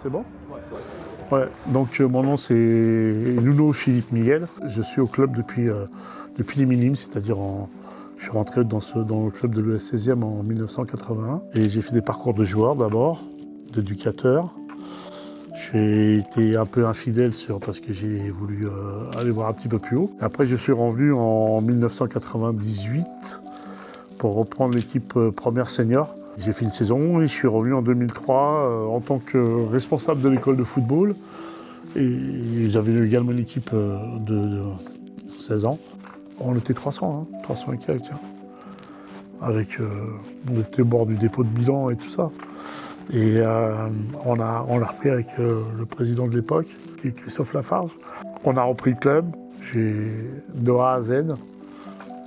C'est bon? Ouais, donc mon nom c'est Nuno Philippe Miguel. Je suis au club depuis les minimes, c'est-à-dire je suis rentré dans le club de l'ES 16e en 1981 et j'ai fait des parcours de joueur d'abord, d'éducateur. J'ai été un peu infidèle parce que j'ai voulu aller voir un petit peu plus haut. Après je suis revenu en 1998 pour reprendre l'équipe première senior. J'ai fait une saison et je suis revenu en 2003 en tant que responsable de l'école de football. Et j'avais également une équipe de 16 ans. On était 300, 300 et quelques. On était au bord du dépôt de bilan et tout ça. Et on a repris avec le président de l'époque, qui est Christophe Lafarge. On a repris le club, de A à Z.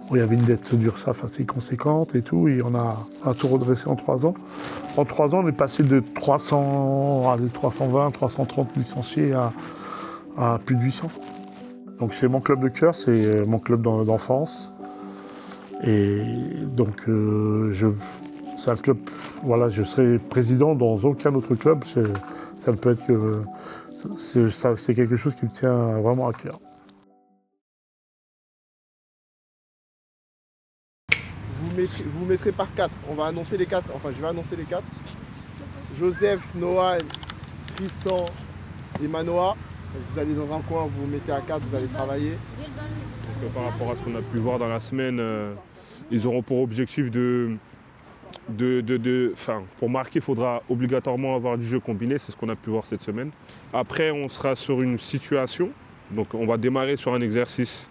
Où il y avait une dette d'URSSAF assez conséquente et tout, et on a tout redressé en 3 ans. En 3 ans, on est passé de 320, 330 licenciés à plus de 800. Donc c'est mon club de cœur, c'est mon club d'enfance. Et donc c'est un club, voilà, je serai président dans aucun autre club. Ça ne peut être que c'est quelque chose qui me tient vraiment à cœur. Vous mettrez par 4. On va annoncer les 4. Enfin, je vais annoncer les 4. Joseph, Noah, Tristan et Manoa. Vous allez dans un coin, vous vous mettez à 4, vous allez travailler. Donc, par rapport à ce qu'on a pu voir dans la semaine, ils auront pour objectif pour marquer, il faudra obligatoirement avoir du jeu combiné. C'est ce qu'on a pu voir cette semaine. Après, on sera sur une situation. Donc, on va démarrer sur un exercice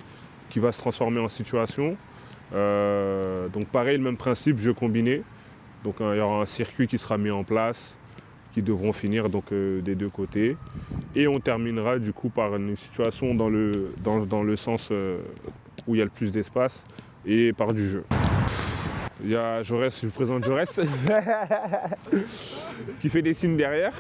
qui va se transformer en situation. Donc pareil, le même principe, jeu combiné. Donc il y aura un circuit qui sera mis en place, qui devront finir donc, des deux côtés. Et on terminera du coup par une situation dans le sens où il y a le plus d'espace et par du jeu. Il y a Jaurès, je vous présente Jaurès, qui fait des signes derrière.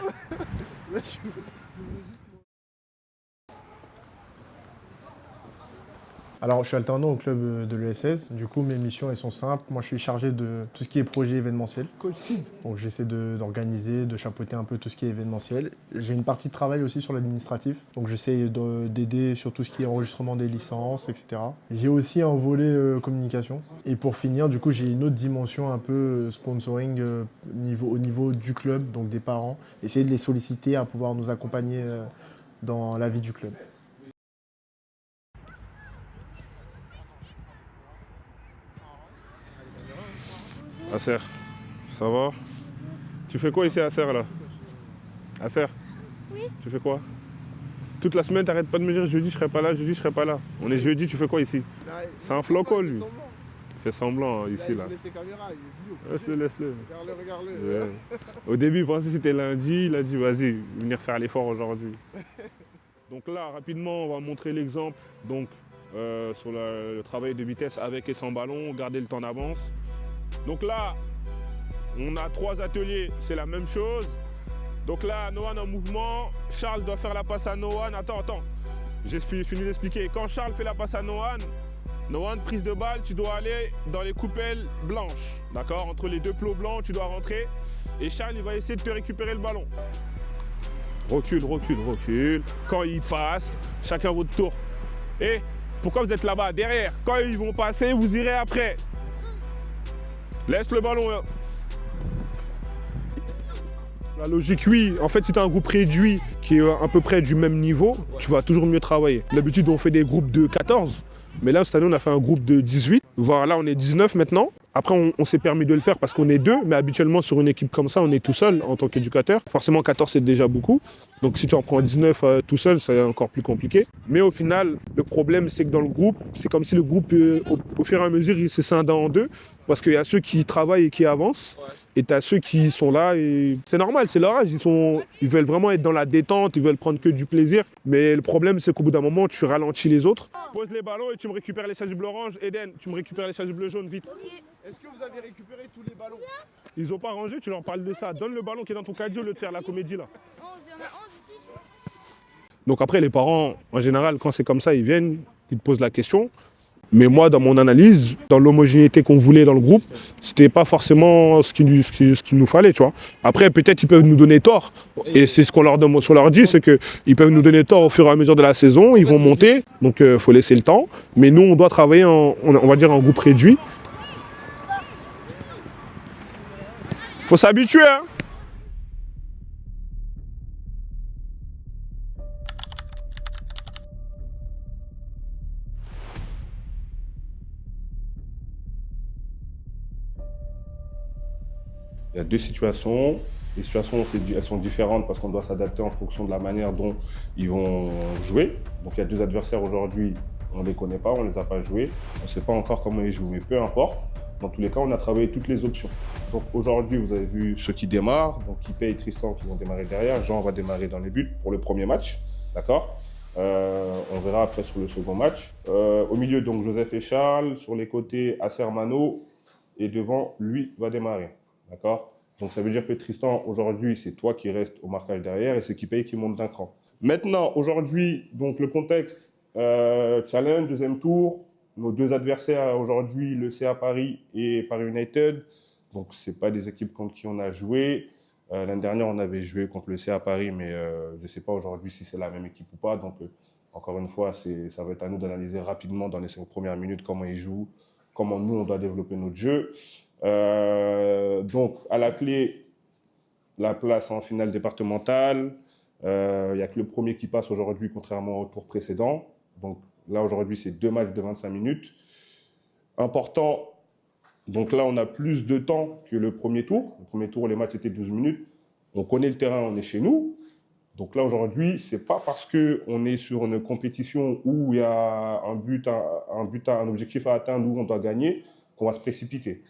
Alors, je suis alternant au club de l'ES16. Du coup, mes missions, elles sont simples. Moi, je suis chargé de tout ce qui est projet événementiel. Donc, j'essaie d'organiser, de chapeauter un peu tout ce qui est événementiel. J'ai une partie de travail aussi sur l'administratif. Donc, j'essaie d'aider sur tout ce qui est enregistrement des licences, etc. J'ai aussi un volet communication. Et pour finir, du coup, j'ai une autre dimension un peu sponsoring au niveau du club, donc des parents. Essayer de les solliciter à pouvoir nous accompagner dans la vie du club. Acer, ça va? Tu fais quoi ici à Acer là? Acer? Oui. Tu fais quoi? Toute la semaine t'arrêtes pas de me dire jeudi je serai pas là, jeudi je serai pas là. On est jeudi, tu fais quoi ici? C'est un floco lui. Il fait semblant ici là. Laisse-le. Regarde-le. Ouais. Au début il pensait que c'était lundi, il a dit vas-y, venir faire l'effort aujourd'hui. Donc là rapidement on va montrer l'exemple donc sur le travail de vitesse avec et sans ballon, garder le temps d'avance. Donc là, on a 3 ateliers, c'est la même chose. Donc là, Noan en mouvement, Charles doit faire la passe à Noan. Attends, j'ai fini d'expliquer. Quand Charles fait la passe à Noan, prise de balle, tu dois aller dans les coupelles blanches. D'accord? Entre les 2 plots blancs, tu dois rentrer. Et Charles, il va essayer de te récupérer le ballon. Recule. Quand il passe, chacun votre tour. Et pourquoi vous êtes là-bas, derrière? Quand ils vont passer, vous irez après. Laisse le ballon. La logique, oui. En fait, si tu as un groupe réduit qui est à peu près du même niveau, tu vas toujours mieux travailler. D'habitude, on fait des groupes de 14. Mais là, cette année, on a fait un groupe de 18. Voilà, là, on est 19 maintenant. Après, on s'est permis de le faire parce qu'on est 2. Mais habituellement, sur une équipe comme ça, on est tout seul en tant qu'éducateur. Forcément, 14, c'est déjà beaucoup. Donc, si tu en prends 19 tout seul, c'est encore plus compliqué. Mais au final, le problème, c'est que dans le groupe, c'est comme si le groupe, au fur et à mesure, il se scinde en 2. Parce qu'il y a ceux qui travaillent et qui avancent. Et tu as ceux qui sont là et c'est normal, c'est leur âge. Ils veulent vraiment être dans la détente, ils veulent prendre que du plaisir. Mais le problème, c'est qu'au bout d'un moment, tu ralentis les autres. Pose les ballons et tu me récupères les chasubles orange. Eden, tu me récupères les chasubles jaunes, vite. Est-ce que vous avez récupéré tous les ballons? Ils ont pas rangé, tu leur parles de ça. Donne le ballon qui est dans ton caddie au lieu de faire la comédie là. 11, il y en a 11 ici. Donc après, les parents, en général, quand c'est comme ça, ils viennent, ils te posent la question. Mais moi, dans mon analyse, dans l'homogénéité qu'on voulait dans le groupe, c'était pas forcément ce qu'il nous fallait, tu vois. Après, peut-être ils peuvent nous donner tort. Et c'est ce qu'on leur dit, c'est qu'ils peuvent nous donner tort au fur et à mesure de la saison, ils vont monter, donc il faut laisser le temps. Mais nous, on doit travailler on va dire en groupe réduit. Faut s'habituer, hein. Il y a deux situations. Les situations, elles sont différentes parce qu'on doit s'adapter en fonction de la manière dont ils vont jouer. Donc il y a deux adversaires aujourd'hui, on ne les connaît pas, on ne les a pas joués. On ne sait pas encore comment ils jouent, mais peu importe. Dans tous les cas, on a travaillé toutes les options. Donc aujourd'hui, vous avez vu ceux qui démarrent, donc Kipé et Tristan qui vont démarrer derrière. Jean va démarrer dans les buts pour le premier match, d'accord. On verra après sur le second match. Au milieu, donc Joseph et Charles. Sur les côtés, Acer Mano. Et devant, lui va démarrer. D'accord? Donc ça veut dire que Tristan, aujourd'hui, c'est toi qui restes au marquage derrière et c'est Kipé qui monte d'un cran. Maintenant, aujourd'hui, donc le contexte, challenge, deuxième tour. Nos deux adversaires aujourd'hui, le CA Paris et Paris United. Donc ce pas des équipes contre qui on a joué. L'année dernière, on avait joué contre le CA Paris, mais je ne sais pas aujourd'hui si c'est la même équipe ou pas. Donc encore une fois, ça va être à nous d'analyser rapidement dans les 5 premières minutes comment ils jouent, comment nous, on doit développer notre jeu. Donc, à la clé, la place en finale départementale. Il n'y a que le premier qui passe aujourd'hui, contrairement au tour précédent. Donc, là, aujourd'hui, c'est 2 matchs de 25 minutes. Important, donc là, on a plus de temps que le premier tour. Le premier tour, les matchs étaient 12 minutes. On connaît le terrain, on est chez nous. Donc là, aujourd'hui, ce n'est pas parce qu'on est sur une compétition où il y a un objectif à atteindre, où on doit gagner, qu'on va se précipiter.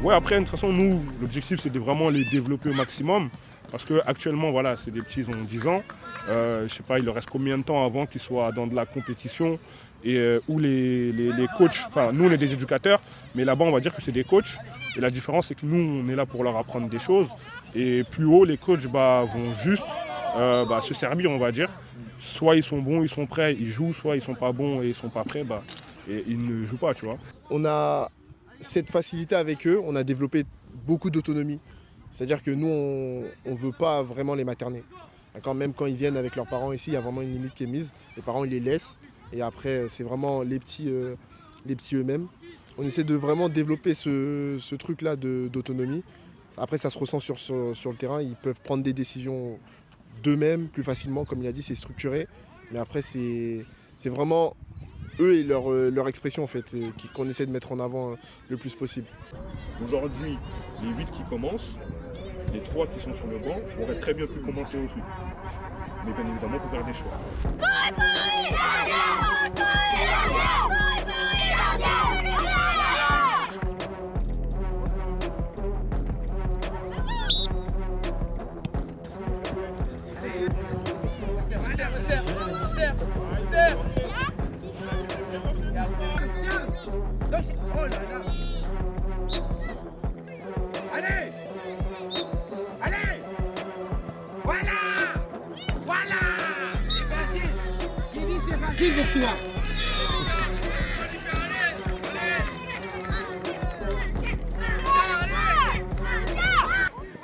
Ouais, après, de toute façon, nous, l'objectif, c'est de vraiment les développer au maximum. Parce qu'actuellement, voilà, c'est des petits, ils ont 10 ans. Je sais pas, il leur reste combien de temps avant qu'ils soient dans de la compétition et où les coachs, enfin, nous, on est des éducateurs, mais là-bas, on va dire que c'est des coachs. Et la différence, c'est que nous, on est là pour leur apprendre des choses. Et plus haut, les coachs vont juste se servir, on va dire. Soit ils sont bons, ils sont prêts, ils jouent, soit ils sont pas bons et ils sont pas prêts, et ils ne jouent pas, tu vois. On a cette facilité avec eux, on a développé beaucoup d'autonomie. C'est-à-dire que nous, on ne veut pas vraiment les materner. D'accord, même quand ils viennent avec leurs parents ici, il y a vraiment une limite qui est mise. Les parents, ils les laissent. Et après, c'est vraiment les petits eux-mêmes. On essaie de vraiment développer ce truc-là d'autonomie. Après, ça se ressent sur le terrain. Ils peuvent prendre des décisions d'eux-mêmes plus facilement. Comme il a dit, c'est structuré. Mais après, c'est vraiment eux et leur expression en fait, qu'on essaie de mettre en avant le plus possible. Aujourd'hui, les 8 qui commencent, les 3 qui sont sur le banc auraient très bien pu commencer aussi. Mais bien évidemment, il faut faire des choix. Oh là là. Allez. Allez. Voilà. Voilà. C'est facile. Qui dit c'est facile pour toi?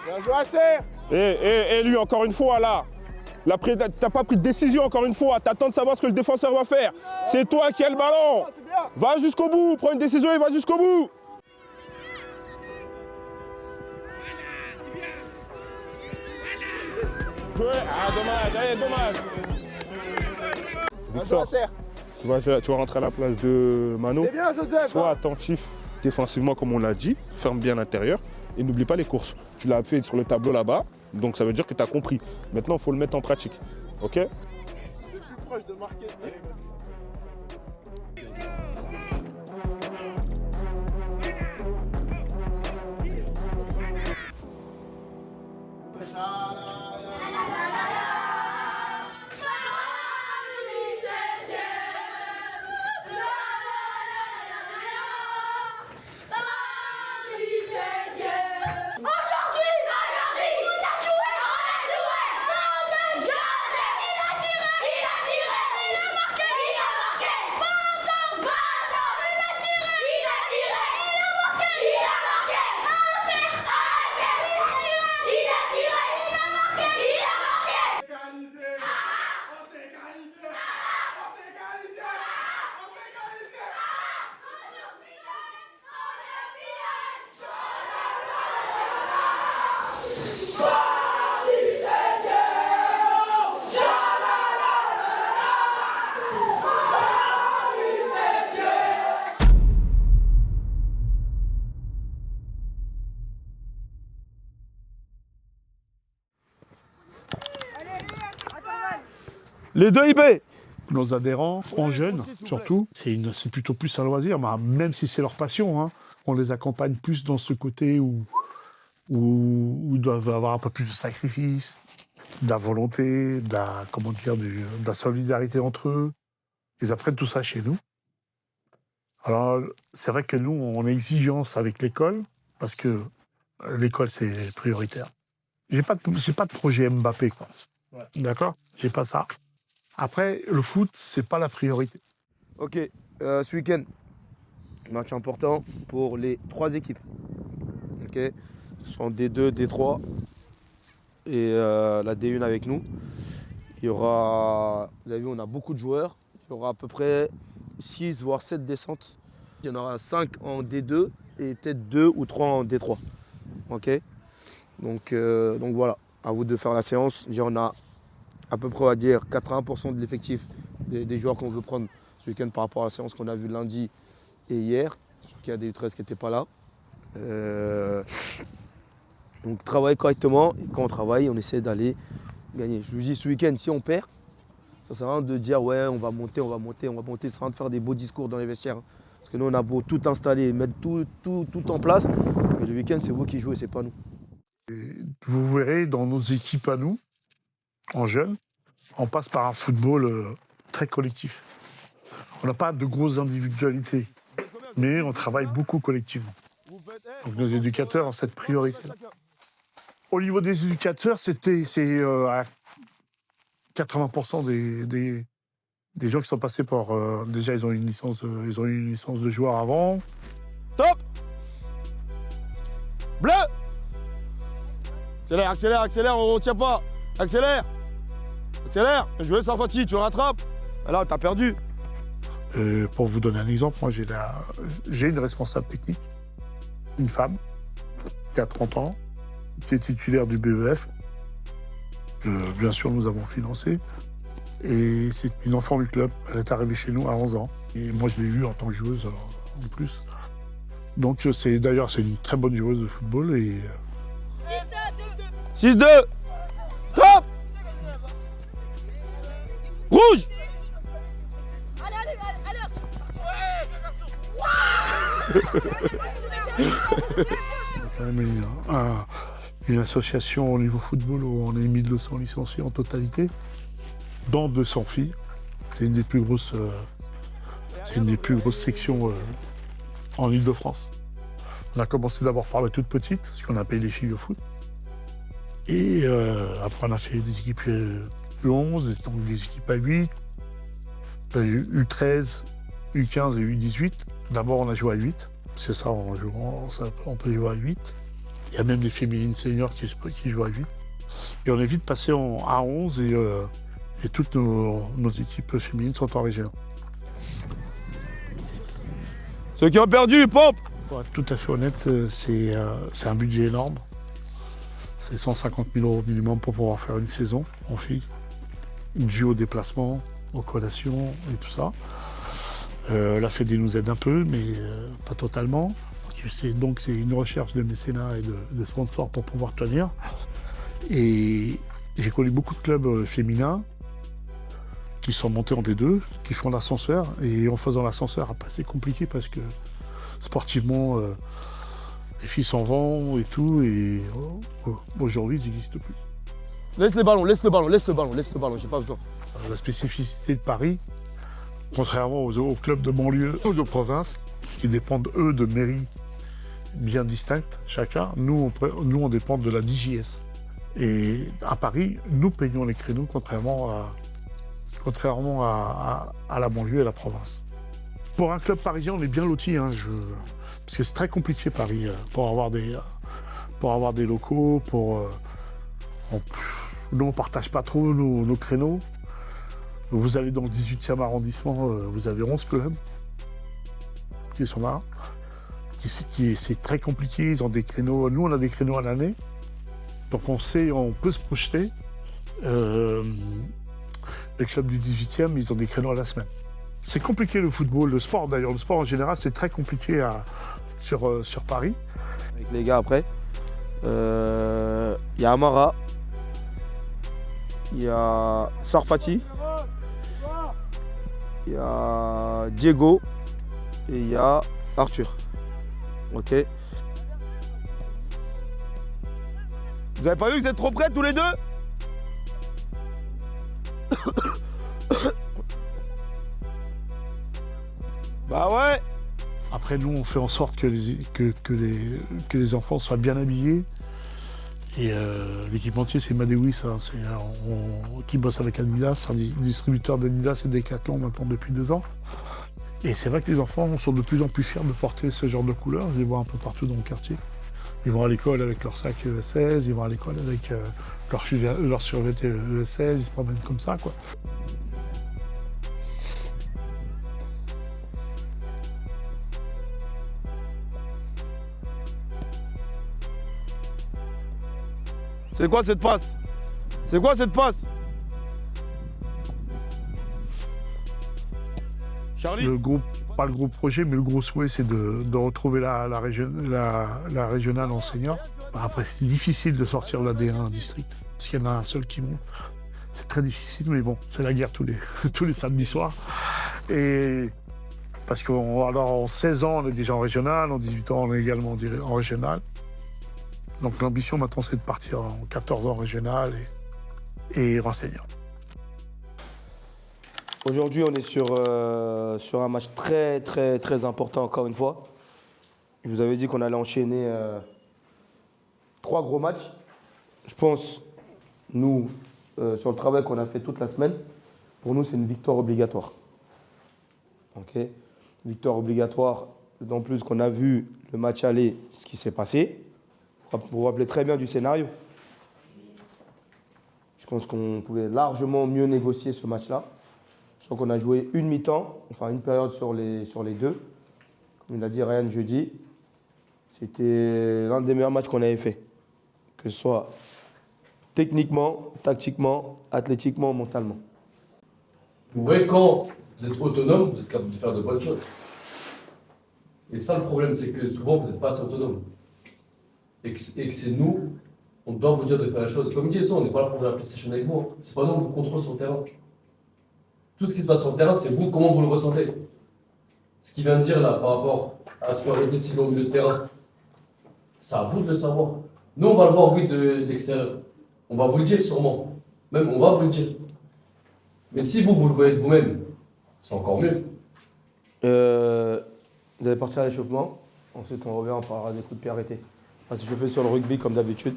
Bien joué, Acer. Et lui, encore une fois, là. T'as pas pris de décision, encore une fois. T'attends de savoir ce que le défenseur va faire. C'est toi qui as le ballon. Va jusqu'au bout, prends une décision et va jusqu'au bout. Jouer. Ah, dommage, allez, dommage. Victor, tu vas rentrer à la place de Mano. C'est bien, Joseph. Sois attentif défensivement, comme on l'a dit. Ferme bien l'intérieur. Et n'oublie pas les courses. Tu l'as fait sur le tableau là-bas. Donc ça veut dire que tu as compris. Maintenant, il faut le mettre en pratique. OK? Le plus proche de marquer. Les deux IB. Nos adhérents, en jeunes surtout, c'est plutôt plus un loisir, mais même si c'est leur passion, hein, on les accompagne plus dans ce côté où ils doivent avoir un peu plus de sacrifice, de la volonté, de la solidarité entre eux. Ils apprennent tout ça chez nous. Alors, c'est vrai que nous, on a exigence avec l'école, parce que l'école, c'est prioritaire. J'ai pas de projet Mbappé, quoi. Ouais. D'accord ? J'ai pas ça. Après, le foot, c'est pas la priorité. Ok, ce week-end, match important pour les 3 équipes. Ok, ce sont D2, D3 et la D1 avec nous. Il y aura, vous avez vu, on a beaucoup de joueurs. Il y aura à peu près 6 voire 7 descentes. Il y en aura 5 en D2 et peut-être 2 ou 3 en D3. Ok, donc voilà, à vous de faire la séance. Déjà, on a à peu près, on va dire, 80% de l'effectif des joueurs qu'on veut prendre ce week-end par rapport à la séance qu'on a vue lundi et hier. Je crois qu'il y a des U13 qui n'étaient pas là. Donc travailler correctement. Et quand on travaille, on essaie d'aller gagner. Je vous dis, ce week-end, si on perd, ça sert à rien de dire ouais, on va monter. Ça sert à rien de faire des beaux discours dans les vestiaires. Hein. Parce que nous, on a beau tout installer, mettre tout en place. Mais le week-end, c'est vous qui jouez, c'est pas nous. Et vous verrez, dans nos équipes à nous, en jeunes, on passe par un football très collectif. On n'a pas de grosses individualités, mais on travaille beaucoup collectivement. Donc nos éducateurs ont cette priorité-là. Au niveau des éducateurs, c'est à 80% des gens qui sont passés par... déjà, ils ont eu une licence de joueur avant. Top! Bleu! Accélère, on ne retient pas. Accélère! Jouez sans fatigue, tu le rattrapes. Là, t'as perdu. Pour vous donner un exemple, moi j'ai une responsable technique, une femme, qui a 30 ans, qui est titulaire du BEF, que bien sûr nous avons financé. Et c'est une enfant du club. Elle est arrivée chez nous à 11 ans. Et moi je l'ai eue en tant que joueuse en plus. Donc d'ailleurs c'est une très bonne joueuse de football. Et 6-2. Top! Rouge! quand même une association au niveau football où on est 1200 licenciés en totalité, dont 200 filles. C'est une des plus grosses sections en Ile-de-France. On a commencé d'abord par la toute petite, ce qu'on appelle les filles au foot. Et après on a fait des équipes U11, donc des équipes à 8, U13, U15 et U18. D'abord on a joué à 8. C'est ça, on peut jouer à 8. Il y a même des féminines seniors qui jouent à 8. Et on est vite passé à 11 et toutes nos équipes féminines sont en région. Ceux qui ont perdu, pompe! Pour être tout à fait honnête, c'est un budget énorme. C'est 150 000 € minimum pour pouvoir faire une saison en filles. Dû au déplacement, aux collations et tout ça. La Fédé nous aide un peu, mais pas totalement. Donc c'est une recherche de mécénat et de sponsors pour pouvoir tenir. Et j'ai connu beaucoup de clubs féminins qui sont montés en D2, qui font l'ascenseur. Et en faisant l'ascenseur, après c'est compliqué parce que sportivement, les filles s'en vont et tout. Et aujourd'hui, ils n'existent plus. Laisse le ballon, j'ai pas besoin. La spécificité de Paris, contrairement aux clubs de banlieue ou de province, qui dépendent eux de mairies bien distinctes chacun, nous on dépend de la DJS. Et à Paris, nous payons les créneaux contrairement à la banlieue et à la province. Pour un club parisien, on est bien loti, hein, parce que c'est très compliqué Paris pour avoir des locaux, nous on ne partage pas trop nos créneaux. Vous allez dans le 18e arrondissement, vous avez 11 clubs qui sont là. C'est très compliqué, ils ont des créneaux. Nous, on a des créneaux à l'année. Donc on peut se projeter. Les clubs du 18e, ils ont des créneaux à la semaine. C'est compliqué le football, le sport d'ailleurs. Le sport en général, c'est très compliqué sur Paris. Avec les gars après, il y a Amara, il y a Sarfati, il y a Diego et il y a Arthur. Ok. Vous avez pas vu que vous êtes trop près tous les deux? Bah ouais. Après, nous, on fait en sorte que les enfants soient bien habillés. Et l'équipementier, c'est Madewis, hein, qui bosse avec Adidas, un distributeur d'Adidas et Decathlon maintenant depuis 2 ans. Et c'est vrai que les enfants sont de plus en plus fiers de porter ce genre de couleurs. Je les vois un peu partout dans le quartier. Ils vont à l'école avec leur sac ES16, ils vont à l'école avec leur survêt ES16, ils se promènent comme ça, quoi. C'est quoi cette passe? C'est quoi cette passe? Charlie? Pas le gros projet, mais le gros souhait, c'est de retrouver la régionale en senior. Après, c'est difficile de sortir la D1 district, parce qu'il y en a un seul qui monte. C'est très difficile, mais bon, c'est la guerre tous les samedis soirs. Et parce qu'en 16 ans, on est déjà en régional, en 18 ans, on est également en régional. Donc l'ambition maintenant, c'est de partir en 14 ans en régional et en senior. Aujourd'hui, on est sur un match très, très, très important, encore une fois. Je vous avais dit qu'on allait enchaîner 3 gros matchs. Je pense, nous, sur le travail qu'on a fait toute la semaine, pour nous, c'est une victoire obligatoire. Ok, victoire obligatoire, d'autant plus qu'on a vu le match aller, ce qui s'est passé. Vous vous rappelez très bien du scénario. Je pense qu'on pouvait largement mieux négocier ce match-là. Je crois qu'on a joué une mi-temps, enfin une période sur les 2. Comme il a dit Ryan jeudi, c'était l'un des meilleurs matchs qu'on avait fait. Que ce soit techniquement, tactiquement, athlétiquement, mentalement. Vous voyez, quand vous êtes autonome, vous êtes capable de faire de bonnes choses. Et ça, le problème, c'est que souvent, vous n'êtes pas assez autonome. Et que c'est nous, on doit vous dire de faire les choses. Comme dit, on n'est pas là pour jouer à la PlayStation avec vous. Hein. C'est pas nous qui vous contrôlons sur le terrain. Tout ce qui se passe sur le terrain, c'est vous, comment vous le ressentez. Ce qu'il vient de dire là, par rapport à ce qu'on a décidé au milieu de terrain, c'est à vous de le savoir. Nous, on va le voir, oui, de l'extérieur. On va vous le dire sûrement. Même, on va vous le dire. Mais si vous le voyez de vous-même, c'est encore mieux. Vous allez partir à l'échauffement. Ensuite, on revient, on parlera des coups de pied arrêtés. Parce que je fais sur le rugby comme d'habitude.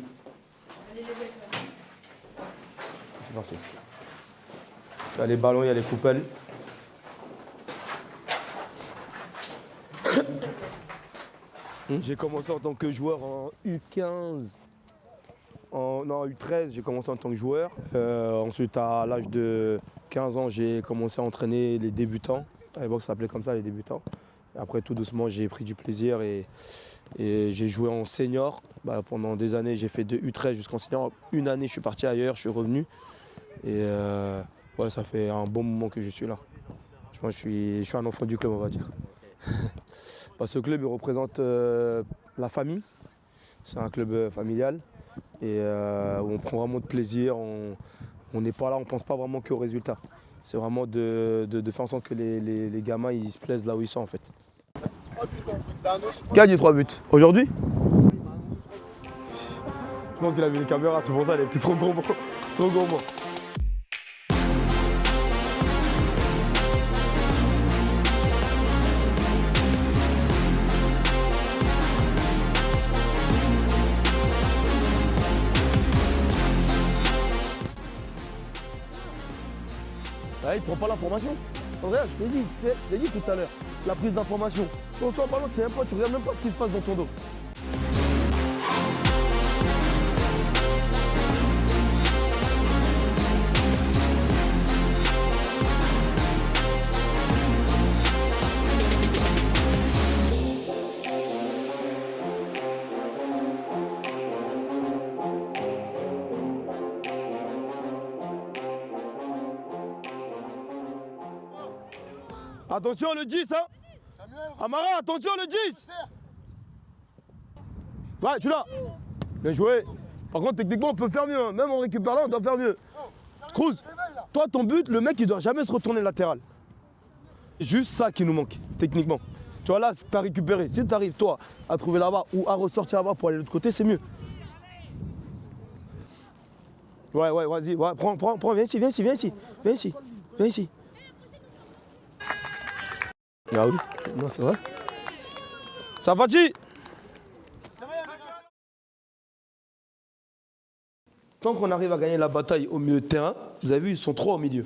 C'est parti. Il y a les ballons, il y a les coupelles. J'ai commencé en tant que joueur en U15. Non, U13, j'ai commencé en tant que joueur. Ensuite, à l'âge de 15 ans, j'ai commencé à entraîner les débutants. À l'époque, ça s'appelait comme ça, les débutants. Et après, tout doucement, j'ai pris du plaisir et j'ai joué en senior. Pendant des années, j'ai fait de U13 jusqu'en senior. Une année, je suis parti ailleurs, je suis revenu. Et Ouais, ça fait un bon moment que je suis là. Je suis un enfant du club, on va dire. Ce club, il représente la famille. C'est un club familial et où on prend vraiment de plaisir. On n'est pas là, on ne pense pas vraiment qu'au résultat. C'est vraiment de faire en sorte que les gamins ils se plaisent là où ils sont en fait. 3 buts en fait. Qui a dit 3 buts? Aujourd'hui? Je pense qu'il a vu les caméras, c'est pour ça qu'il était trop gourmand. Trop gourmand. Ah, il prend pas l'information. Regarde, je t'ai dit tout à l'heure, la prise d'information. On s'en parle, tu regardes même pas ce qui se passe dans ton dos. Attention le 10 hein. Amara, attention le 10. Ouais, tu l'as. Bien joué. Par contre, techniquement, on peut faire mieux. Hein. Même en récupérant, on doit faire mieux. Cruz, toi, ton but, le mec, il doit jamais se retourner latéral. C'est juste ça qui nous manque, techniquement. Tu vois, là, tu as récupéré. Si tu arrives, toi, à trouver là-bas ou à ressortir là-bas pour aller de l'autre côté, c'est mieux. Ouais, vas-y. Ouais, prends. Viens ici. Viens ici. Ah oui, non, c'est vrai. Safati! Tant qu'on arrive à gagner la bataille au milieu de terrain, vous avez vu, ils sont 3 au milieu.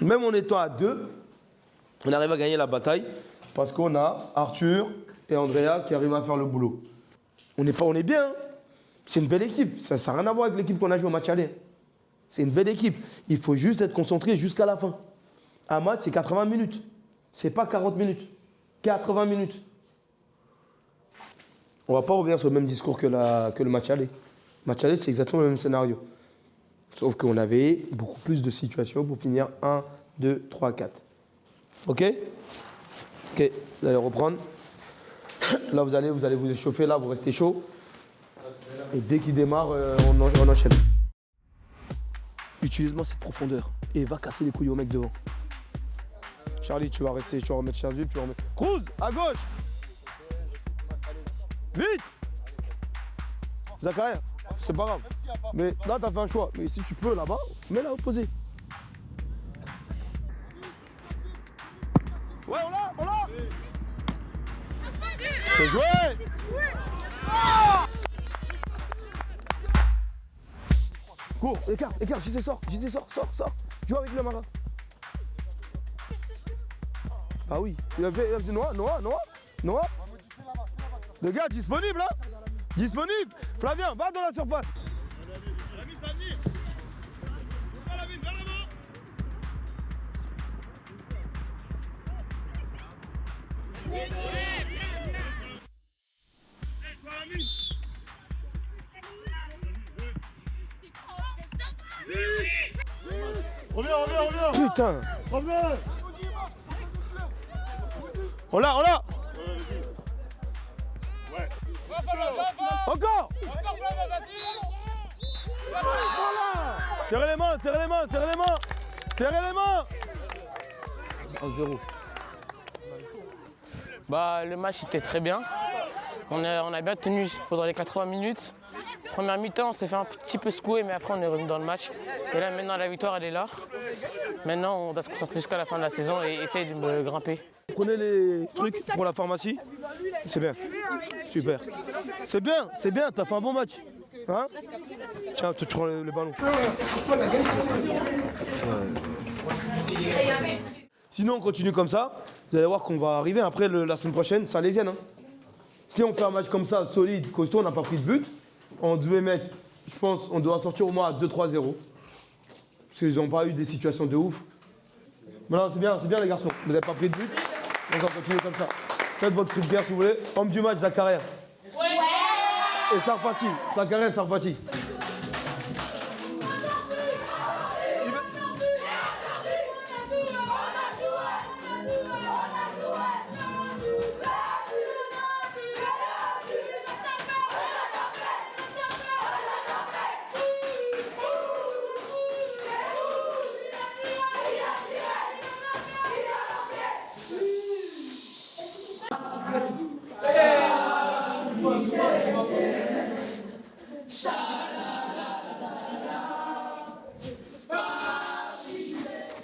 Même en étant à 2, on arrive à gagner la bataille parce qu'on a Arthur et Andrea qui arrivent à faire le boulot. On est bien. Hein. C'est une belle équipe. Ça n'a rien à voir avec l'équipe qu'on a joué au match aller. C'est une belle équipe. Il faut juste être concentré jusqu'à la fin. Un match, c'est 80 minutes. C'est pas 40 minutes. 80 minutes. On va pas revenir sur le même discours que le match aller. Le match aller, c'est exactement le même scénario. Sauf qu'on avait beaucoup plus de situations pour finir 1, 2, 3, 4. Ok? Ok, vous allez reprendre. Là, vous allez vous échauffer, là, vous restez chaud. Et dès qu'il démarre, on enchaîne. Utilise-moi cette profondeur et va casser les couilles au mec devant. Charlie, tu vas rester, tu vas remettre Chazul, tu vas remettre... Cruz, à gauche. Vite. Zakaria, c'est pas grave. Mais là, t'as fait un choix. Mais si tu peux, là-bas, mets-la opposée. Ouais, on l'a. Bien joué. Cours, écarte, JC sort. Joue avec le Mara. Ah oui, il a fait Noah. Le gars disponible hein. Disponible. Flavien, va dans la surface. Reviens. Putain. On l'a. Ouais. Encore. Serrez les mains. 1-0. Le match était très bien. On a bien tenu pendant les 80 minutes. Première mi-temps, on s'est fait un petit peu secouer, mais après on est revenu dans le match. Et là, maintenant, la victoire, elle est là. Maintenant, on doit se concentrer jusqu'à la fin de la saison et essayer de grimper. Prenez les trucs pour la pharmacie. C'est bien. Super. C'est bien, t'as fait un bon match. Hein? Tiens, tu prends le ballon. Sinon, on continue comme ça. Vous allez voir qu'on va arriver après la semaine prochaine, Salésienne. Hein. Si on fait un match comme ça, solide, costaud, on n'a pas pris de but, on devait mettre, je pense, on doit sortir au moins à 2-3-0. Parce qu'ils n'ont pas eu des situations de ouf. Mais non, c'est bien les garçons. Vous n'avez pas pris de but. Donc on va continuer comme ça. Faites votre truc bien si vous voulez. Homme du match, Zakaria. Ouais. Et Sarfati. Zakaria et Sarfati.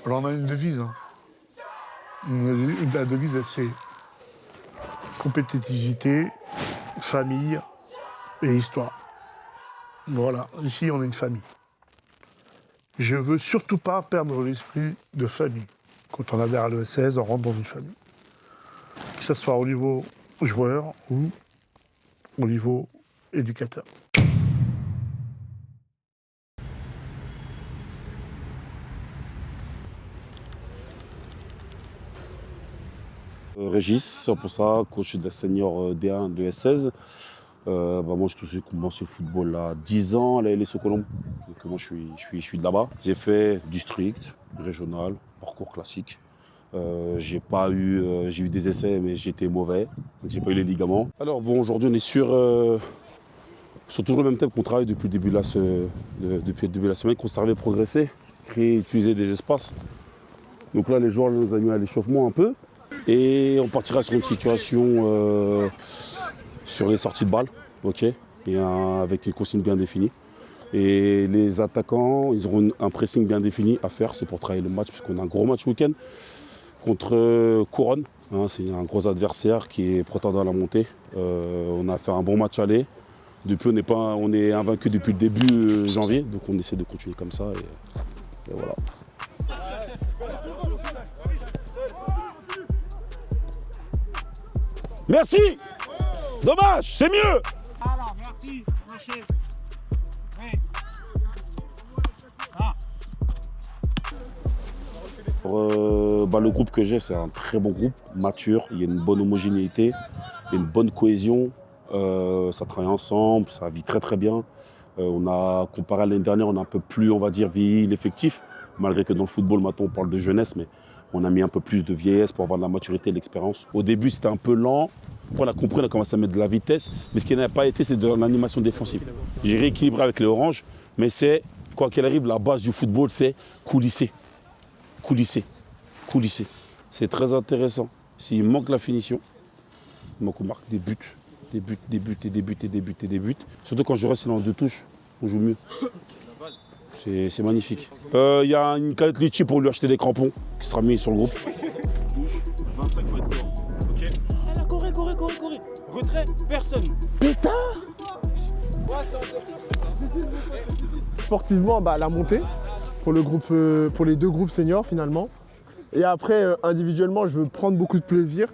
Alors on a une devise. Hein. La devise, c'est compétitivité, famille et histoire. Voilà, ici on est une famille. Je ne veux surtout pas perdre l'esprit de famille. Quand on adhère à l'ES16, on rentre dans une famille. Que ce soit au niveau joueur ou au niveau éducateur. Régis, 100%, coach de la senior D1 de S16. Moi, j'ai commencé le football à 10 ans à la LS Colombe. Donc, moi, je suis de là-bas. J'ai fait district, régional, parcours classique. J'ai eu des essais, mais j'étais mauvais. Donc, j'ai pas eu les ligaments. Alors, aujourd'hui, on est sur toujours le même thème qu'on travaille depuis le début de la semaine, conserver, progresser, créer, utiliser des espaces. Donc là, les joueurs nous ont mis à l'échauffement un peu. Et on partira sur une situation sur les sorties de balles, ok, et avec une consigne bien définie. Et les attaquants, ils auront un pressing bien défini à faire, c'est pour travailler le match, puisqu'on a un gros match week-end contre Couronne. Hein, c'est un gros adversaire qui est prétendant à la montée. On a fait un bon match aller. Depuis, on est invaincu depuis le début janvier, donc on essaie de continuer comme ça. Et voilà. Merci. Dommage, c'est mieux. Alors, merci. Lâchez. Le groupe que j'ai, c'est un très bon groupe, mature, il y a une bonne homogénéité, il y a une bonne cohésion, ça travaille ensemble, ça vit très très bien. On a, comparé à l'année dernière, on a un peu plus, on va dire, vieilli l'effectif, malgré que dans le football, maintenant, on parle de jeunesse, mais on a mis un peu plus de vieillesse pour avoir de la maturité et de l'expérience. Au début, c'était un peu lent. Après, on a compris, on a commencé à mettre de la vitesse. Mais ce qui n'a pas été, c'est de l'animation défensive. J'ai rééquilibré avec les oranges, mais c'est, quoi qu'il arrive, la base du football, c'est coulisser. Coulisser. Coulisser. C'est très intéressant. S'il manque la finition, on marque des buts. Des buts, des buts, et des buts, et des buts, et des buts. Surtout quand je reste dans deux touches, on joue mieux. C'est magnifique. Il y a une canette Litchi pour lui acheter des crampons qui sera mis sur le groupe. Touche, 25 mètres dehors. Ok. Alors, correct. Retrait, personne. Sportivement, la montée pour les deux groupes seniors finalement. Et après, individuellement, je veux prendre beaucoup de plaisir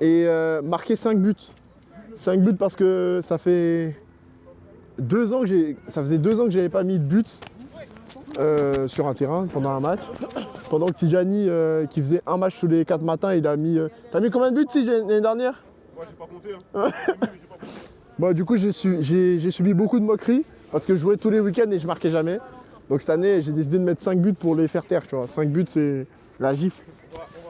et marquer 5 buts. 5 buts parce que ça faisait 2 ans que je n'avais pas mis de but sur un terrain pendant un match. Pendant que Tijani, qui faisait un match tous les 4 matins, il a mis... T'as mis combien de buts l'année dernière? Moi, j'ai pas compté. Hein. Du coup, j'ai subi beaucoup de moqueries parce que je jouais tous les week-ends et je marquais jamais. Donc cette année, j'ai décidé de mettre 5 buts pour les faire taire. Tu vois. 5 buts, c'est la gifle.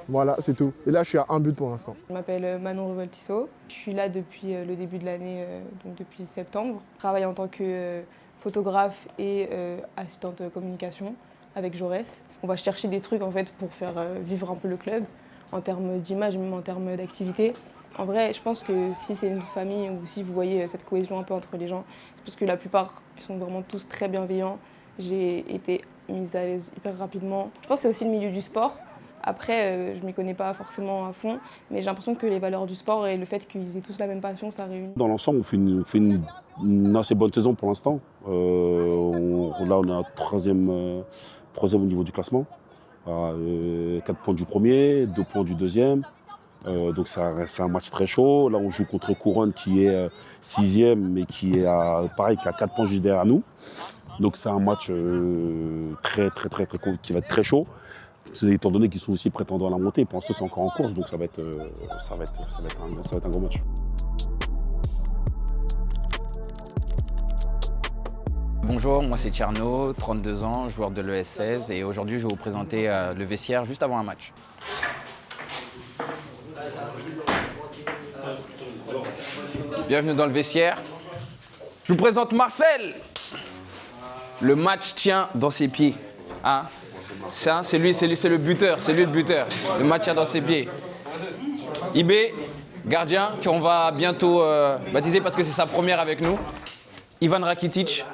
Voilà, c'est tout. Et là, je suis à 1 but pour l'instant. Je m'appelle Manon Revoltisso. Je suis là depuis le début de l'année, donc depuis septembre. Je travaille en tant que photographe et assistante communication avec Jaurès. On va chercher des trucs en fait pour faire vivre un peu le club en termes d'image et même en termes d'activité. En vrai, je pense que si c'est une famille ou si vous voyez cette cohésion un peu entre les gens, c'est parce que la plupart ils sont vraiment tous très bienveillants. J'ai été mise à l'aise hyper rapidement. Je pense que c'est aussi le milieu du sport. Après, je ne m'y connais pas forcément à fond, mais j'ai l'impression que les valeurs du sport et le fait qu'ils aient tous la même passion, ça réunit. Dans l'ensemble, on fait une assez bonne saison pour l'instant. Là, on est à troisième au niveau du classement. 4 points du premier, 2 points du deuxième. Donc c'est un match très chaud. Là, on joue contre Couronne qui est 6e, mais qui est à 4 points juste derrière nous. Donc c'est un match qui va être très chaud. Étant donné qu'ils sont aussi prétendants à la montée, pour l'instant c'est encore en course, donc ça va être un gros match. Bonjour, moi c'est Tcherno, 32 ans, joueur de l'ES16 et aujourd'hui je vais vous présenter le vestiaire juste avant un match. Bienvenue dans le vestiaire. Je vous présente Marcel. Le match tient dans ses pieds. Hein? C'est lui, c'est le buteur, c'est lui le buteur. Le match tient dans ses pieds. IB, gardien, qu'on va bientôt baptiser parce que c'est sa première avec nous. Ivan Rakitic,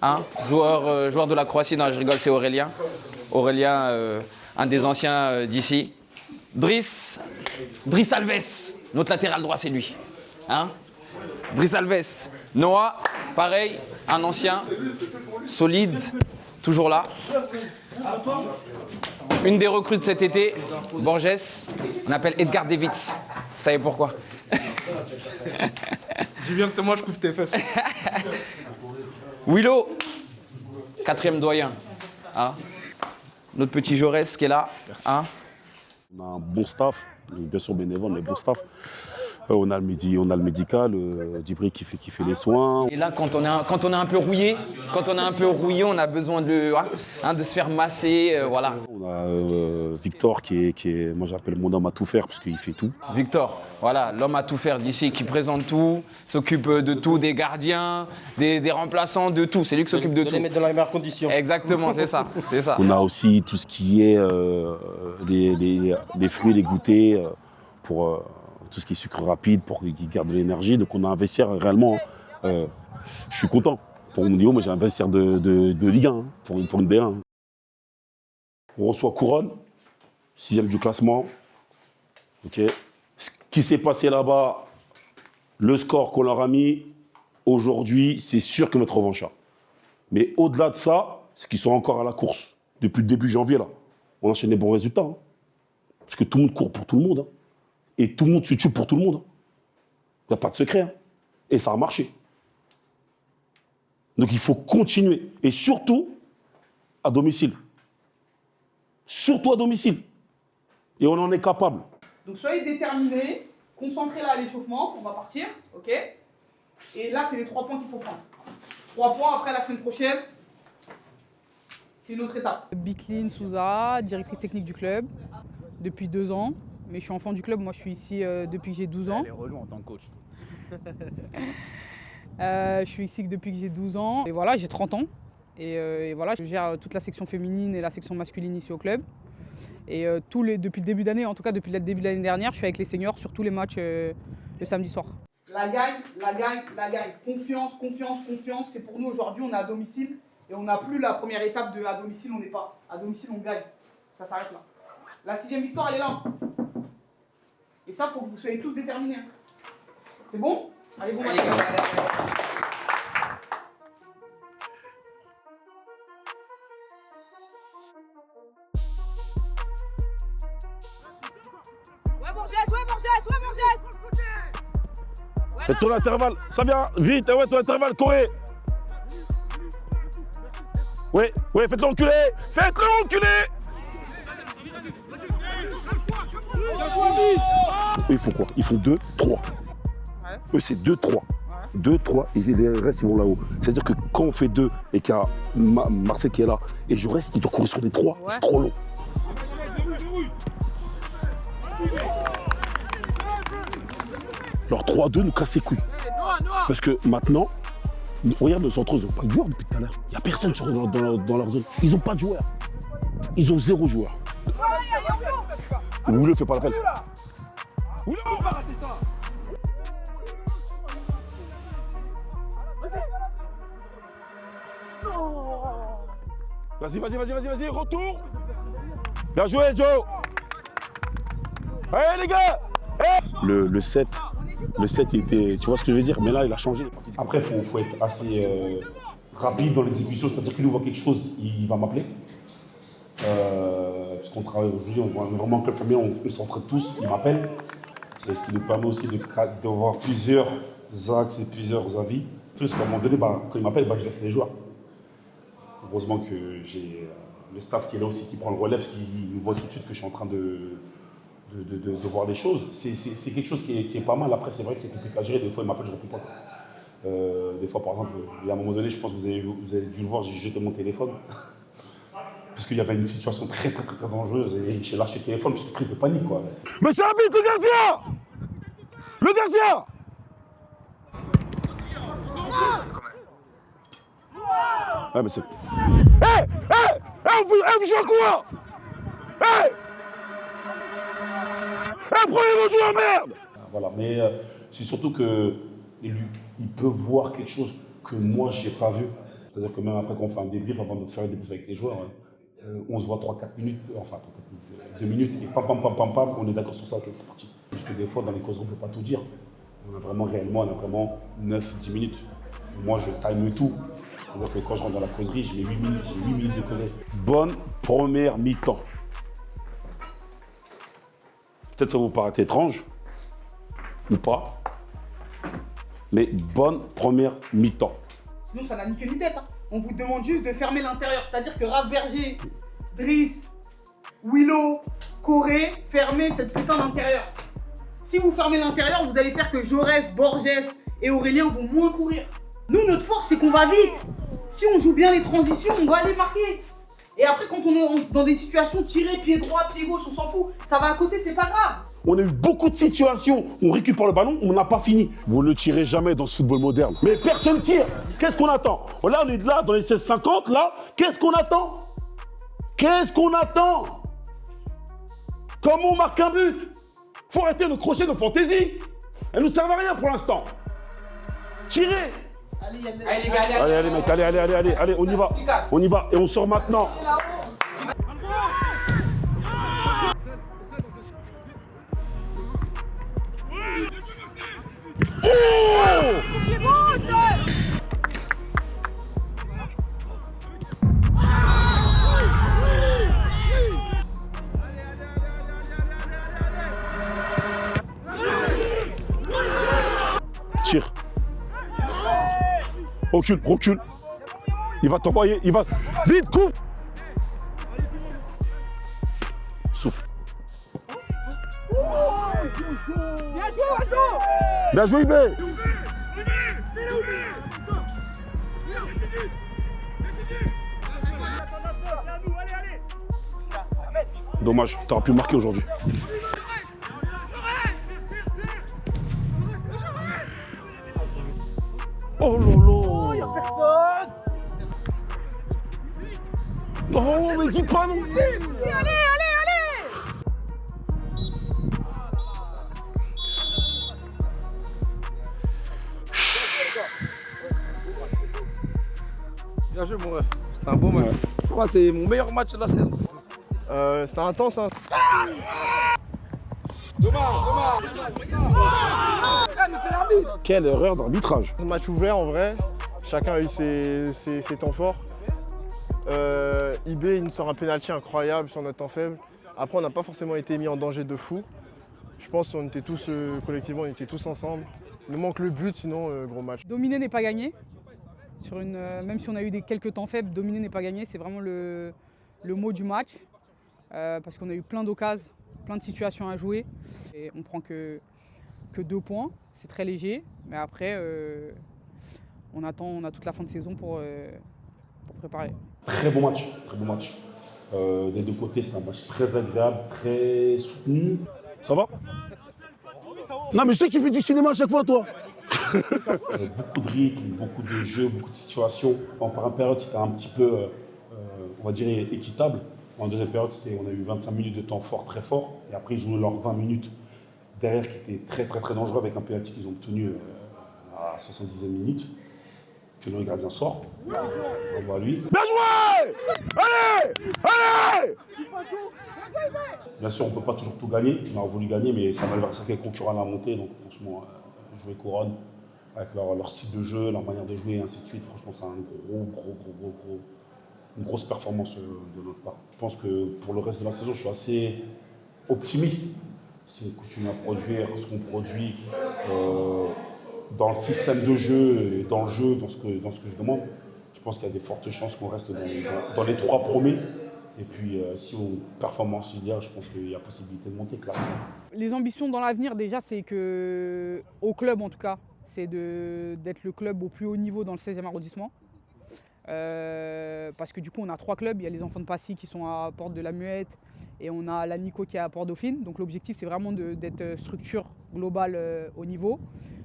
hein, joueur de la Croatie, non je rigole, c'est Aurélien. Aurélien, un des anciens d'ici. Driss Alves, notre latéral droit, c'est lui. Hein? Driss Alves. Noah, pareil, un ancien, solide, toujours là. Une des recrues de cet été, Borges, on appelle Edgar Davids. Vous savez pourquoi? Dis bien que c'est moi, je couvre tes fesses. Willow, 4e doyen. Hein? Notre petit Jaurès qui est là. Hein? On a un bon staff, bien sûr bénévole, mais bon staff. On a le médical, Djibril qui fait les soins. Et là, quand on est un peu rouillé, on a besoin de se faire masser, voilà. On a Victor qui est, moi j'appelle mon homme à tout faire parce qu'il fait tout. Victor, voilà, l'homme à tout faire d'ici, qui présente tout, s'occupe de tout, des gardiens, des remplaçants, de tout. C'est lui qui s'occupe de tout. Les mettre dans les meilleures conditions. Exactement, c'est ça. On a aussi tout ce qui est les fruits, les goûters, pour tout ce qui est sucre rapide, pour qu'ils gardent de l'énergie. Donc on a un vestiaire réellement, je suis content. Pour mon niveau, moi j'ai un vestiaire de Ligue 1, pour une D1. On reçoit Couronne, 6e du classement. Okay. Ce qui s'est passé là-bas, le score qu'on leur a mis, aujourd'hui, c'est sûr que notre revanche. Mais au-delà de ça, c'est qu'ils sont encore à la course. Depuis le début janvier, là, on enchaîne des bons résultats. Hein. Parce que tout le monde court pour tout le monde. Hein. Et tout le monde se tue pour tout le monde. Il n'y a pas de secret. Hein. Et ça a marché. Donc il faut continuer. Et surtout, à domicile. Surtout à domicile. Et on en est capable. Donc soyez déterminés, concentrez là à l'échauffement, on va partir, ok? Et là, c'est les 3 points qu'il faut prendre. 3 points, après la semaine prochaine, c'est une autre étape. Bicline Souza, directrice technique du club, depuis 2 ans. Mais je suis enfant du club, moi je suis ici depuis que j'ai 12 ans. Elle est relou en tant que coach. Je suis ici depuis que j'ai 12 ans. Et voilà, j'ai 30 ans. Et voilà, je gère toute la section féminine et la section masculine ici au club. Et depuis le début d'année, en tout cas depuis le début de l'année dernière, je suis avec les seniors sur tous les matchs le samedi soir. La gagne. Confiance. C'est pour nous aujourd'hui, on est à domicile. Et on n'a plus la première étape de à domicile, on n'est pas. À domicile, on gagne. Ça s'arrête là. La 6e victoire, elle est là. Et ça, il faut que vous soyez tous déterminés. C'est bon? Allez, bon match. Et ton intervalle, ça vient, vite, ouais, ton intervalle, courez. Ouais, faites-le enculer. Eux, ils font quoi? Ils font 2, 3. Ouais. Eux, c'est 2, 3. 2, 3, et les restes, ils vont là-haut. C'est-à-dire que quand on fait 2 et qu'il y a Marseille qui est là, et je reste, il doit courir sur les 3. Ouais. C'est trop long. Alors 3-2 nous casse les couilles. Parce que maintenant, regarde nos centraux, ils n'ont pas de joueurs depuis tout à l'heure. Il n'y a personne dans leur zone. Ils n'ont pas de joueurs. Ils ont 0 joueur. Oula, fais pas l'appel. Oula, on va rater ça. Vas-y, retour. Bien joué, Joe. Allez, les gars. Le 7, était, tu vois ce que je veux dire, mais là il a changé. Après, il faut être assez rapide dans l'exécution, c'est-à-dire qu'il nous voit quelque chose, il va m'appeler. Parce qu'on travaille aujourd'hui, on est vraiment un club familial, on s'entraide tous, il m'appelle. Et ce qui nous permet aussi d'avoir plusieurs axes et plusieurs avis. Parce qu'à un moment donné, quand il m'appelle, je laisse les joueurs. Heureusement que j'ai le staff qui est là aussi, qui prend le relais, parce qu'il nous voit tout de suite que je suis en train de voir des choses. C'est quelque chose qui est pas mal. Après, c'est vrai que c'est compliqué à gérer. Des fois, il m'appelle, je ne réponds pas. Des fois, par exemple, il y a un moment donné, je pense que vous avez dû le voir, j'ai jeté mon téléphone. Parce qu'il y avait une situation très dangereuse et j'ai lâché le téléphone parce que prise de panique, quoi. Monsieur l'arbitre, le gardien! Le gardien! Ah, mais c'est... vous jouez à quoi? Prenez vos joueurs, merde! Voilà, mais c'est surtout que il peut voir quelque chose que moi, j'ai pas vu. C'est-à-dire que même après qu'on fait un débrief, avant de faire un débrief avec les joueurs, On se voit 3-4 minutes, enfin 2 minutes, et pam, on est d'accord sur ça, ok, c'est parti. Parce que des fois, dans les causeries, on ne peut pas tout dire. On a vraiment 9-10 minutes. Moi, je time tout. C'est-à-dire que quand je rentre dans la causerie, j'ai 8 minutes de causerie. Bonne première mi-temps. Peut-être ça vous paraît étrange, ou pas, mais bonne première mi-temps. Sinon, ça n'a ni queue ni tête. Hein. On vous demande juste de fermer l'intérieur. C'est-à-dire que Raph Berger, Driss, Willow, Corée, fermez cette putain d'intérieur. Si vous fermez l'intérieur, vous allez faire que Jaurès, Borges et Aurélien vont moins courir. Nous, notre force, c'est qu'on va vite. Si on joue bien les transitions, on va aller marquer. Et après, quand on est dans des situations tirées, pied droit, pied gauche, on s'en fout. Ça va à côté, c'est pas grave. On a eu beaucoup de situations où on récupère le ballon, on n'a pas fini. Vous ne le tirez jamais dans ce football moderne. Mais personne tire. Qu'est-ce qu'on attend? Là, on est là, dans les 16-50, là. Qu'est-ce qu'on attend? Comment on marque un but? Faut arrêter de crocher nos fantaisies. Elles ne nous servent à rien pour l'instant. Tirez. Allez, mec, allez, on y va. Et on sort maintenant. Tire. Recule. Il va t'envoyer, il va... Vite, coupe. Souffle. Bien joué, Waldo. Bien joué, Ibé. Dommage, t'aurais pu marquer aujourd'hui. Oh lolo! Y'a personne! Oh, mais dis pas non! Si, allez! Bien joué, mon ref. C'était un beau match. Je crois que c'est mon meilleur match de la saison. C'était intense, hein. Dommage. Mais c'est l'arbitre. Quelle erreur d'arbitrage. Un match ouvert en vrai, chacun a eu ses temps forts. IB il nous sort un pénalty incroyable sur notre temps faible. Après on n'a pas forcément été mis en danger de fou. Je pense qu'on était tous collectivement, on était tous ensemble. Il nous manque le but, sinon gros match. Dominer n'est pas gagné. Même si on a eu quelques temps faibles, dominer n'est pas gagné. C'est vraiment le mot du match. Parce qu'on a eu plein d'occasions, plein de situations à jouer. Et on prend que 2 points, c'est très léger. Mais après, on a toute la fin de saison pour préparer. Très bon match. Des deux côtés, c'est un match très agréable, très soutenu. Ça va? Non, mais je sais que tu fais du cinéma à chaque fois, toi. Beaucoup de rythme, beaucoup de jeux, beaucoup de situations. En première période, c'était un petit peu, on va dire, équitable. En deuxième période, on a eu 25 minutes de temps fort, très fort. Et après, ils ont eu leurs 20 minutes derrière qui étaient très, très, très dangereux avec un penalty qu'ils ont obtenu à 70e minute. Que le gardien sort. On voit lui. Bien joué! Allez! Bien sûr, on ne peut pas toujours tout gagner. On a voulu gagner, mais ça m'a versé quelques concurrents à la montée. Donc franchement, jouer couronne avec leur style de jeu, leur manière de jouer, et ainsi de suite. Franchement, c'est une grosse performance de notre part. Je pense que pour le reste de la saison, je suis assez optimiste. Si on continue à produire ce qu'on produit dans le système de jeu et dans le jeu, dans ce que je demande, je pense qu'il y a des fortes chances qu'on reste dans les 3 premiers. Et puis, si on performe en Syrie, je pense qu'il y a possibilité de monter, clairement. Les ambitions dans l'avenir, déjà, c'est que, au club en tout cas, c'est d'être le club au plus haut niveau dans le 16e arrondissement. Parce que du coup, on a 3 clubs. Il y a les Enfants de Passy qui sont à Porte de la Muette et on a la Nico qui est à Port-Dauphine. Donc l'objectif, c'est vraiment d'être structure globale au niveau.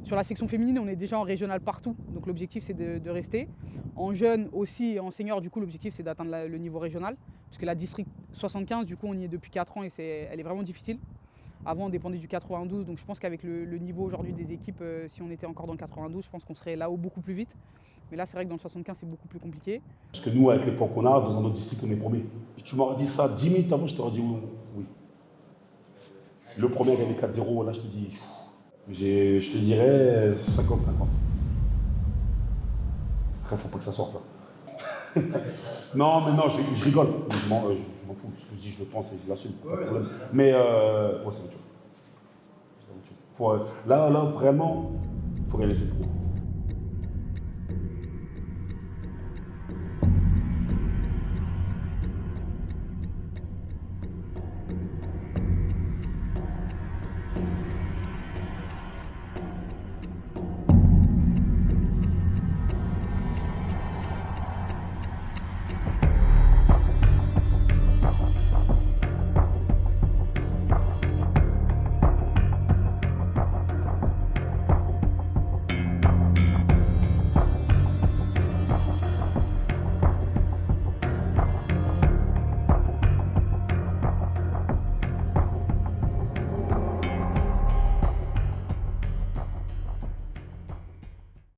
Sur la section féminine, on est déjà en régional partout. Donc l'objectif, c'est de rester. En jeunes aussi et en senior, du coup, l'objectif, c'est d'atteindre le niveau régional. Parce que la District 75, du coup, on y est depuis 4 ans et elle est vraiment difficile. Avant, on dépendait du 92, donc je pense qu'avec le niveau aujourd'hui des équipes, si on était encore dans le 92, je pense qu'on serait là-haut beaucoup plus vite. Mais là, c'est vrai que dans le 75, c'est beaucoup plus compliqué. Parce que nous, avec l'époque qu'on a, dans un autre district, on est premier. Tu m'aurais dit ça 10 minutes avant, je t'aurais dit oui. Le premier a gagné 4-0, là, je te dis. Je te dirais 50-50. Après, faut pas que ça sorte là. Non, mais non, je rigole. Je m'en fous. Ce que je dis, je le pense et je l'assume. Pas de problème. Mais ouais, c'est autre chose. Là, vraiment, il faut gagner cette course.